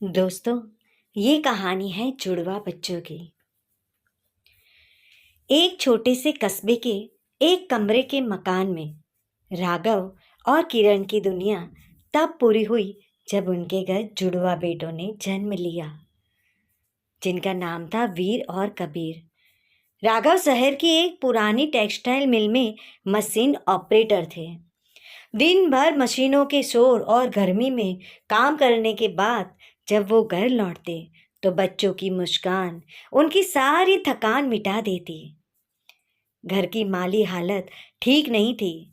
दोस्तों, ये कहानी है जुड़वा बच्चों की। एक छोटे से कस्बे के एक कमरे के मकान में राघव और किरण की दुनिया तब पूरी हुई जब उनके घर जुड़वा बेटों ने जन्म लिया, जिनका नाम था वीर और कबीर। राघव शहर की एक पुरानी टेक्सटाइल मिल में मशीन ऑपरेटर थे। दिन भर मशीनों के शोर और गर्मी में काम करने के बाद जब वो घर लौटते तो बच्चों की मुस्कान उनकी सारी थकान मिटा देती। घर की माली हालत ठीक नहीं थी,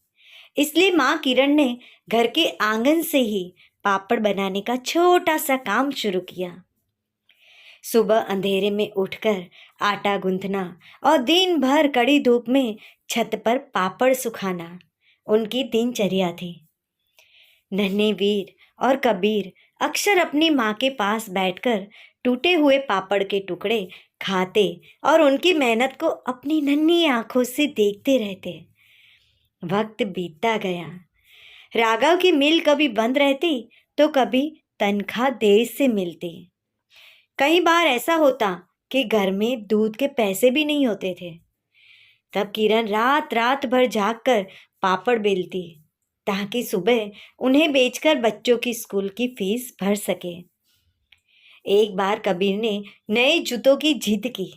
इसलिए माँ किरण ने घर के आंगन से ही पापड़ बनाने का छोटा सा काम शुरू किया। सुबह अंधेरे में उठकर आटा गूंथना और दिन भर कड़ी धूप में छत पर पापड़ सुखाना उनकी दिनचर्या थी। नन्हे वीर और कबीर अक्सर अपनी माँ के पास बैठकर टूटे हुए पापड़ के टुकड़े खाते और उनकी मेहनत को अपनी नन्ही आंखों से देखते रहते। वक्त बीतता गया। राघव की मिल कभी बंद रहती तो कभी तनख्वाह देर से मिलती। कई बार ऐसा होता कि घर में दूध के पैसे भी नहीं होते थे। तब किरण रात रात भर जागकर पापड़ बेलती ताकि सुबह उन्हें बेचकर बच्चों की स्कूल की फीस भर सके। एक बार कबीर ने नए जूतों की जिद की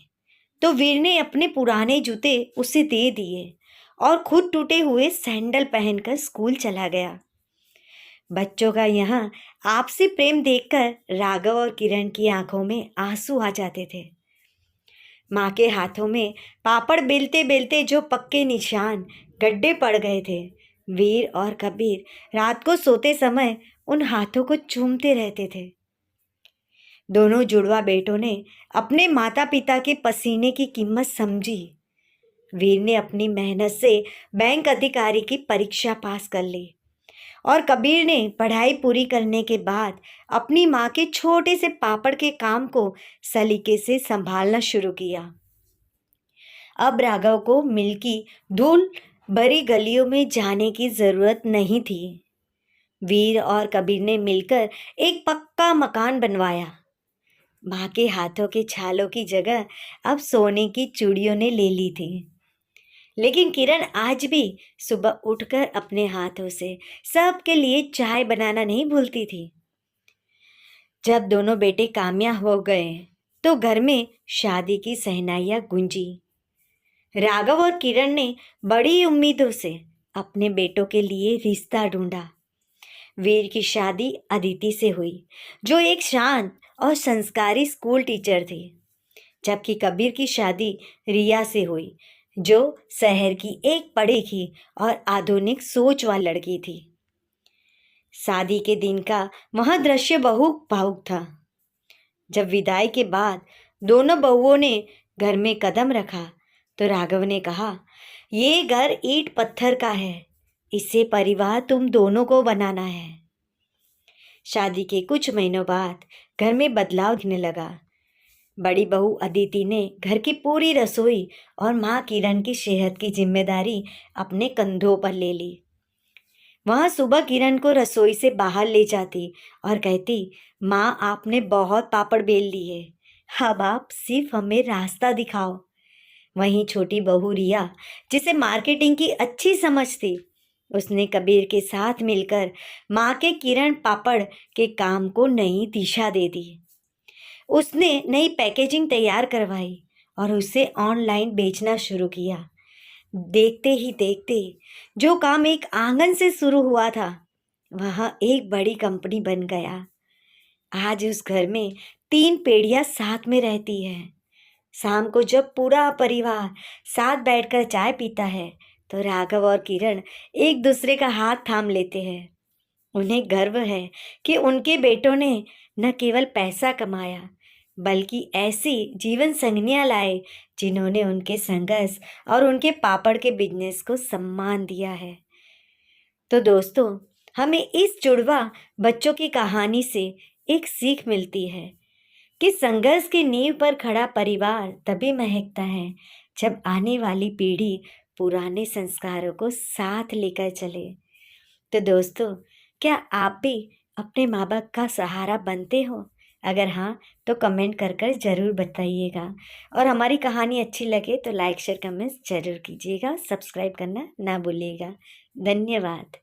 तो वीर ने अपने पुराने जूते उसे दे दिए और खुद टूटे हुए सैंडल पहनकर स्कूल चला गया। बच्चों का यहाँ आपसी प्रेम देखकर राघव और किरण की आंखों में आंसू आ जाते थे। माँ के हाथों में पापड़ बेलते बेलते जो पक्के निशान गड्ढे पड़ गए थे, वीर और कबीर रात को सोते समय उन हाथों को चूमते रहते थे। दोनों जुड़वा बेटों ने अपने माता पिता के पसीने की कीमत समझी। वीर ने अपनी मेहनत से बैंक अधिकारी की परीक्षा पास कर ली और कबीर ने पढ़ाई पूरी करने के बाद अपनी माँ के छोटे से पापड़ के काम को सलीके से संभालना शुरू किया। अब राघव को मिल की धूल भरी गलियों में जाने की जरूरत नहीं थी। वीर और कबीर ने मिलकर एक पक्का मकान बनवाया। माँ के हाथों के छालों की जगह अब सोने की चूड़ियों ने ले ली थी। लेकिन किरण आज भी सुबह उठकर अपने हाथों से सबके लिए चाय बनाना नहीं भूलती थी। जब दोनों बेटे कामयाब हो गए तो घर में शादी की सहनाइयां गूंजी। राघव और किरण ने बड़ी उम्मीदों से अपने बेटों के लिए रिश्ता ढूंढा। वीर की शादी अदिति से हुई, जो एक शांत और संस्कारी स्कूल टीचर थी, जबकि कबीर की शादी रिया से हुई, जो शहर की एक पढ़ी लिखी और आधुनिक सोच वाली लड़की थी। शादी के दिन का वह दृश्य बहुत भावुक था। जब विदाई के बाद दोनों बहुओं ने घर में कदम रखा तो राघव ने कहा, ये घर ईंट पत्थर का है, इससे परिवार तुम दोनों को बनाना है। शादी के कुछ महीनों बाद घर में बदलाव दिखने लगा। बड़ी बहू अदिति ने घर की पूरी रसोई और माँ किरण की सेहत की जिम्मेदारी अपने कंधों पर ले ली। वह सुबह किरण को रसोई से बाहर ले जाती और कहती, माँ आपने बहुत पापड़ बेल लिए, अब आप सिर्फ हमें रास्ता दिखाओ। वहीं छोटी बहू रिया, जिसे मार्केटिंग की अच्छी समझ थी, उसने कबीर के साथ मिलकर माँ के किरण पापड़ के काम को नई दिशा दे दी। उसने नई पैकेजिंग तैयार करवाई और उसे ऑनलाइन बेचना शुरू किया। देखते ही देखते जो काम एक आंगन से शुरू हुआ था, वह एक बड़ी कंपनी बन गया। आज उस घर में 3 पीढ़ियां साथ में रहती है। शाम को जब पूरा परिवार साथ बैठकर चाय पीता है तो राघव और किरण एक दूसरे का हाथ थाम लेते हैं। उन्हें गर्व है कि उनके बेटों ने न केवल पैसा कमाया, बल्कि ऐसी जीवन संगनियां लाए जिन्होंने उनके संघर्ष और उनके पापड़ के बिजनेस को सम्मान दिया है। तो दोस्तों, हमें इस जुड़वा बच्चों की कहानी से एक सीख मिलती है कि संघर्ष की नींव पर खड़ा परिवार तभी महकता है जब आने वाली पीढ़ी पुराने संस्कारों को साथ लेकर चले। तो दोस्तों, क्या आप भी अपने माँ बाप का सहारा बनते हो अगर हाँ तो कमेंट कर कर ज़रूर बताइएगा। और हमारी कहानी अच्छी लगे तो लाइक शेयर कमेंट्स ज़रूर कीजिएगा, सब्सक्राइब करना ना भूलिएगा। धन्यवाद।